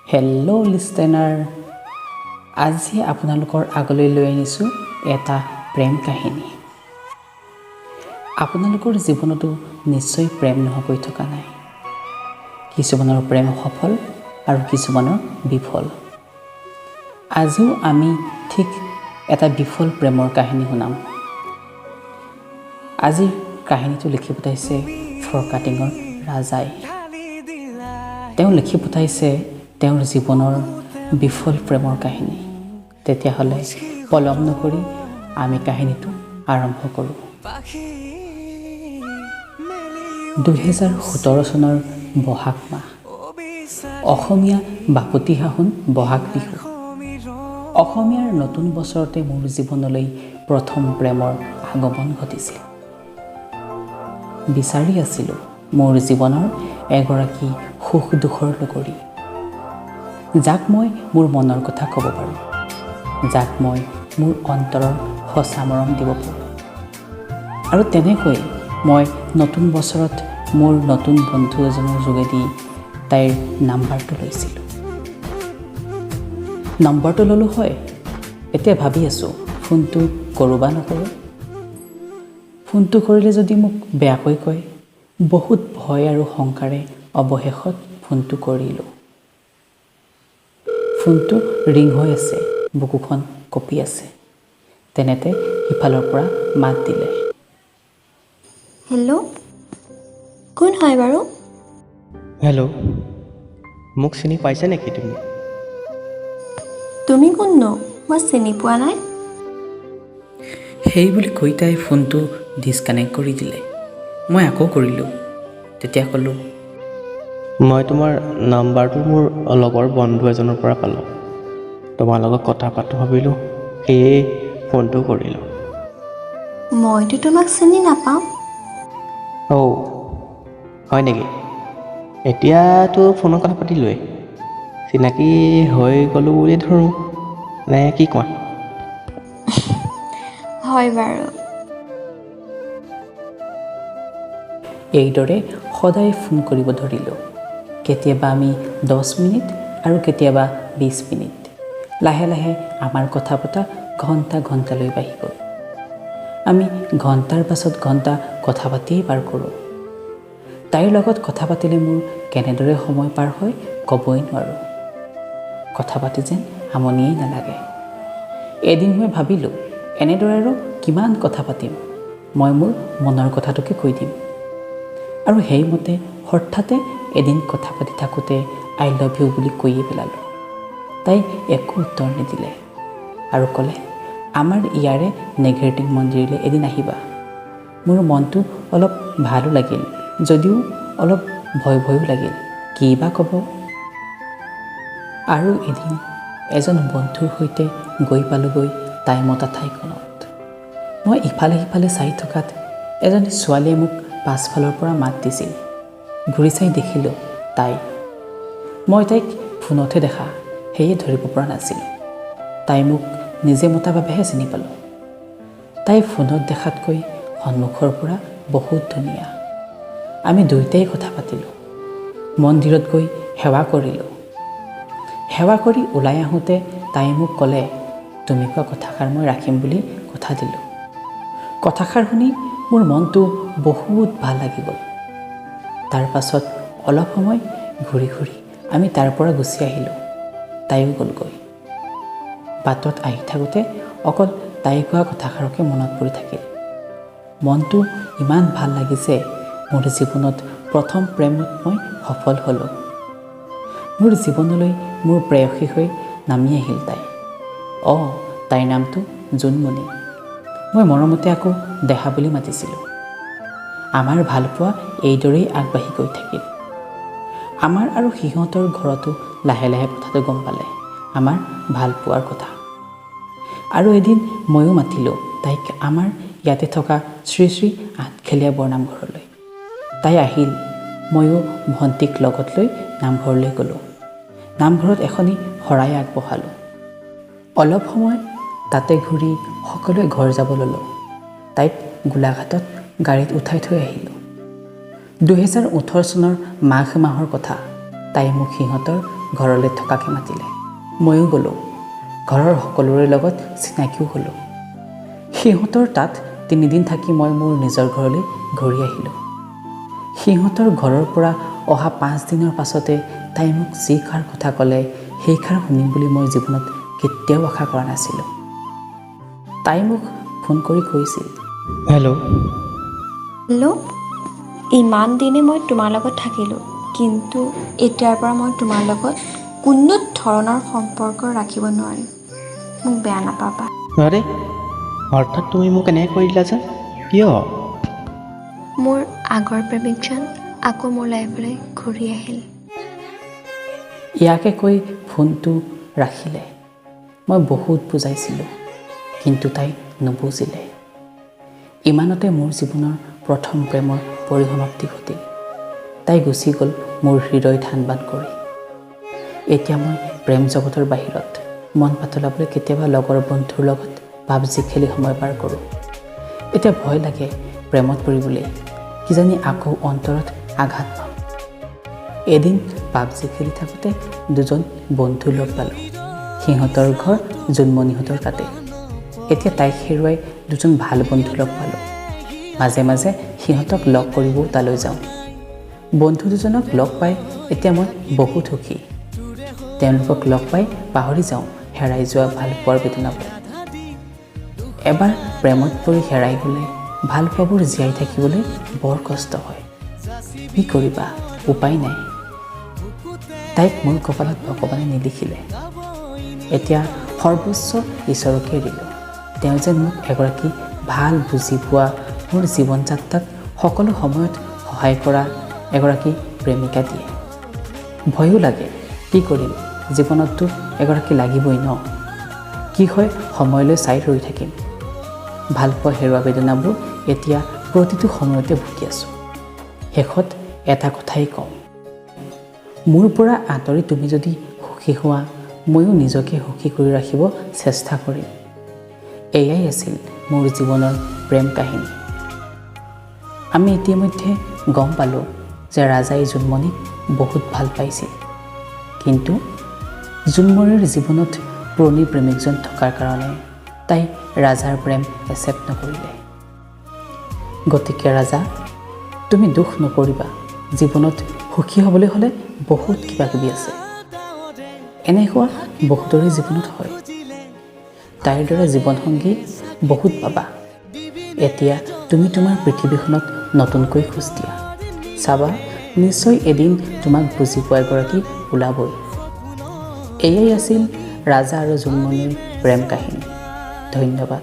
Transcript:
Hello' লিষ্টেনাৰ, আজি আপোনালোকৰ আগলৈ লৈ আনিছোঁ এটা প্ৰেম কাহিনী। আপোনালোকৰ জীৱনতো নিশ্চয় প্ৰেম নোহোৱাকৈ থকা নাই। কিছুমানৰ প্ৰেম সফল আৰু কিছুমানৰ বিফল। আজিও আমি ঠিক এটা বিফল প্ৰেমৰ কাহিনী শুনাম। আজিৰ কাহিনীটো লিখি পঠাইছে ফৰকাটিঙৰ ৰাজাই। তেওঁ লিখি পঠাইছে তেওঁৰ জীৱনৰ বিফল প্ৰেমৰ কাহিনী। তেতিয়াহ'লে পলম নকৰি আমি কাহিনীটো আৰম্ভ কৰোঁ। 2017 চনৰ বহাগ মাহ, অসমীয়া বাপতি সাহোন বহাগ বিহু। অসমীয়াৰ নতুন বছৰতে মোৰ জীৱনলৈ প্ৰথম প্ৰেমৰ আগমন ঘটিছিল। বিচাৰি আছিলোঁ মোৰ জীৱনৰ এগৰাকী সুখ দুখৰ লগৰী, যাক মই মোৰ মনৰ কথা ক'ব পাৰোঁ, যাক মই মোৰ অন্তৰৰ সঁচা মৰম দিব পাৰোঁ। আৰু তেনেকৈ মই নতুন বছৰত মোৰ নতুন বন্ধু এজনৰ যোগেদি তাইৰ নাম্বাৰটো লৈছিলোঁ। নম্বৰটো ল'লোঁ হয়, এতিয়া ভাবি আছোঁ ফোনটো কৰোঁ বা নকৰোঁ। ফোনটো কৰিলে যদি মোক বেয়াকৈ কয়, বহুত ভয় আৰু শংকাৰে অৱশেষত ফোনটো কৰিলোঁ। ফোনটো ৰিং হৈ আছে, বুকুখন কঁপি আছে। তেনেতে সিফালৰ পৰা মাত দিলে। হেল্ল', কোন হয় বাৰু? হেল্ল', মোক চিনি পাইছে নেকি তুমি? তুমি কোননো? মই চিনি পোৱা নাই। সেই বুলি কৈ তাই ফোনটো ডিছকানেক্ট কৰি দিলে। মই আকৌ কৰিলোঁ। তেতিয়া ক'লোঁ, মই তোমাৰ নাম্বাৰটো মোৰ লগৰ বন্ধু এজনৰ পৰা পালোঁ। তোমাৰ লগত কথা পাতোঁ ভাবিলোঁ, সেয়েই ফোনটো কৰিলোঁ। মইতো তোমাক চিনি নাপাওঁ। হয় নেকি? এতিয়াতো ফোনত কথা পাতিলোৱেই, চিনাকি হৈ গ'লোঁ বুলি ধৰোঁ, নে কি কোৱা? হয় বাৰু। এইদৰে সদায় ফোন কৰিব ধৰিলোঁ। কেতিয়াবা আমি 10 মিনিট আৰু কেতিয়াবা 20 মিনিট। লাহে লাহে আমাৰ কথা পতা ঘণ্টা ঘণ্টালৈ বাঢ়ি গ'ল। আমি ঘণ্টাৰ পাছত ঘণ্টা কথা পাতিয়েই পাৰ কৰোঁ। তাইৰ লগত কথা পাতিলে মোৰ কেনেদৰে সময় পাৰ হয় ক'বই নোৱাৰোঁ। কথা পাতি যেন আমনিয়েই নালাগে। এদিন মই ভাবিলোঁ, এনেদৰে আৰু কিমান কথা পাতিম, মই মোৰ মনৰ কথাটোকে কৈ দিম। আৰু সেইমতে হঠাতে এদিন কথা পাতি থাকোঁতে আই লাভ ইউ বুলি কৈয়ে পেলালোঁ। তাই একো উত্তৰ নিদিলে আৰু ক'লে, আমাৰ ইয়াৰে নেঘেৰিটিং মন্দিৰলৈ এদিন আহিবা। মোৰ মনটো অলপ ভালো লাগিল, যদিও অলপ ভয় ভয়ো লাগিল, কি বা ক'ব। আৰু এদিন এজন বন্ধুৰ সৈতে গৈ পালোঁগৈ তাই মতা ঠাইখনত। মই ইফালে সিফালে চাই থকাত এজনী ছোৱালীয়ে মোক পাছফালৰ পৰা মাত দিছিল। ঘূৰি চাই দেখিলোঁ তাই। মই তাইক ফোনতহে দেখা, সেয়ে ধৰিব পৰা নাছিলোঁ। তাই মোক নিজে মতা বাবেহে চিনি পালোঁ। তাই ফোনত দেখাতকৈ সন্মুখৰ পৰা বহুত ধুনীয়া। আমি দুয়োটাই কথা পাতিলোঁ। মন্দিৰত গৈ সেৱা কৰিলোঁ। সেৱা কৰি ওলাই আহোঁতে তাই মোক ক'লে, তুমি কোৱা কথাষাৰ মই ৰাখিম বুলি কথা দিলোঁ। কথাষাৰ শুনি মোৰ মনটো বহুত ভাল লাগি গ'ল। তাৰ পাছত অলপ সময় ঘূৰি ঘূৰি আমি তাৰ পৰা গুচি আহিলোঁ। তাইও গ'লগৈ। বাটত আহি থাকোঁতে অকল তাই কোৱা কথাষাৰকে মনত পৰি থাকিল। মনটো ইমান ভাল লাগিছে, মোৰ জীৱনত প্ৰথম প্ৰেমত মই সফল হ'লোঁ। মোৰ জীৱনলৈ মোৰ প্ৰেয়সী হৈ নামি আহিল তাই। তাইৰ নামটো জোনমণি। মই মৰমতে আকৌ দেহা বুলি মাতিছিলোঁ। আমাৰ ভালপোৱা এইদৰেই আগবাঢ়ি গৈ থাকিল। আমাৰ আৰু সিহঁতৰ ঘৰতো লাহে লাহে কথাটো গম পালে, আমাৰ ভালপোৱাৰ কথা। আৰু এদিন ময়ো মাতিলোঁ তাইক আমাৰ ইয়াতে থকা শ্ৰী শ্ৰী আঠখেলীয়া বৰনামঘৰলৈ। তাই আহিল। ময়ো ভণ্টিক লগত লৈ নামঘৰলৈ গ'লোঁ। নামঘৰত এখনি শৰাই আগবঢ়ালোঁ। অলপ সময় তাতে ঘূৰি সকলোৱে ঘৰ যাব ল'লোঁ। তাইক গোলাঘাটত গাড়ীত উঠাই থৈ আহিলোঁ। 2018 চনৰ মাঘ মাহৰ কথা। তাই মোক সিহঁতৰ ঘৰলৈ থকাকৈ মাতিলে। ময়ো গ'লোঁ। ঘৰৰ সকলোৰে লগত চিনাকিও হ'লোঁ। সিহঁতৰ তাত 3 দিন থাকি মই মোৰ নিজৰ ঘৰলৈ ঘূৰি আহিলোঁ। সিহঁতৰ ঘৰৰ পৰা অহা 5 দিনৰ পাছতে তাই মোক যিষাৰ কথা ক'লে সেইষাৰ শুনিম বুলি মই জীৱনত কেতিয়াও আশা কৰা নাছিলোঁ। তাই মোক ফোন কৰি কৈছিল, হেল্ল'। হেল্ল', ইমান দিনে মই তোমাৰ লগত থাকিলোঁ, কিন্তু এতিয়াৰ পৰা মই তোমাৰ লগত কোনো ধৰণৰ সম্পৰ্ক ৰাখিব নোৱাৰিম। মোক বেয়া নাপাবা। আৰে অৰ্থাৎ তুমি মোক এনেকৈ কৰি দিলা যে, কিয়? মোৰ আগৰ প্ৰেমিকজন আকৌ মোৰ লাইফলৈ ঘূৰি আহিল। ইয়াকে কৈ ফোনটো ৰাখিলে। মই বহুত বুজাইছিলোঁ, কিন্তু তাই নুবুজিলে। ইমানতে মোৰ জীৱনৰ প্ৰথম প্ৰেমৰ পৰিসমাপ্তি ঘটিল। তাই গুচি গ'ল মোৰ হৃদয় থান বান কৰি। এতিয়া মই প্ৰেম জগতৰ বাহিৰত মন পাতলাবলৈ কেতিয়াবা লগৰ বন্ধুৰ লগত পাবজি খেলি সময় পাৰ কৰোঁ। এতিয়া ভয় লাগে প্ৰেমত পৰিবলৈ, কিজানি আকৌ অন্তৰত আঘাত পাম। এদিন পাবজি খেলি থাকোঁতে 2জন বন্ধু লগ পালোঁ। সিহঁতৰ ঘৰ জোনমণিহঁতৰ তাতে। এতিয়া তাইক হেৰুৱাই 2জন ভাল বন্ধু লগ পালোঁ। মাজে মাজে সিহঁতক লগ কৰিবও তালৈ যাওঁ। বন্ধু 2জনক লগ পাই এতিয়া মই বহুত সুখী। তেওঁলোকক লগ পাই পাহৰি যাওঁ হেৰাই যোৱা ভাল পোৱাৰ বেদনাবোৰ। এবাৰ প্ৰেমত পৰি হেৰাই গ'লে ভাল পোৱাবোৰ জীয়াই থাকিবলৈ বৰ কষ্ট হয়। কি কৰিবা, উপায় নাই। তাইক মোৰ কপালত ভগৱানে নিলিখিলে। এতিয়া সৰ্বোচ্চ ঈশ্বৰকে দিলোঁ। তেওঁ যেন মোক এগৰাকী ভাল বুজি পোৱা, মোৰ জীৱন যাত্ৰাত সকলো সময়ত সহায় কৰা এগৰাকী প্ৰেমিকা দিয়ে। ভয়ো লাগে, কি কৰিম, জীৱনততো এগৰাকী লাগিবই ন। কি হয় সময়লৈ চাই ৰৈ থাকিম। ভাল পোৱা হেৰুৱা বেদনাবোৰ এতিয়া প্ৰতিটো সময়তে ভুগি আছোঁ। শেষত এটা কথাই কওঁ, মোৰ পৰা আঁতৰি তুমি যদি সুখী হোৱা, ময়ো নিজকে সুখী কৰি ৰাখিব চেষ্টা কৰিম। এয়াই আছিল মোৰ জীৱনৰ প্ৰেম কাহিনী। আমি ইতিমধ্যে গম পালোঁ যে ৰাজাই জোনমণিক বহুত ভাল পাইছিল, কিন্তু জোনমণিৰ জীৱনত পুৰণি প্ৰেমিকজন থকাৰ কাৰণে তাই ৰাজাৰ প্ৰেম একচেপ্ট নকৰিলে। গতিকে ৰাজা, তুমি দুখ নকৰিবা। জীৱনত সুখী হ'বলৈ হ'লে বহুত কিবাকিবি আছে। এনেকুৱা বহুতৰে জীৱনত হয়। তাইৰ দৰে জীৱনসংগী বহুত পাবা। এতিয়া তুমি তোমাৰ পৃথিৱীখনত নতুনকৈ খোজ দিয়া। চাবা, নিশ্চয় এদিন তোমাক বুজি পোৱা এগৰাকী ওলাবই। এয়াই আছিল ৰাজা আৰু জোনমণিৰ প্ৰেম কাহিনী। ধন্যবাদ।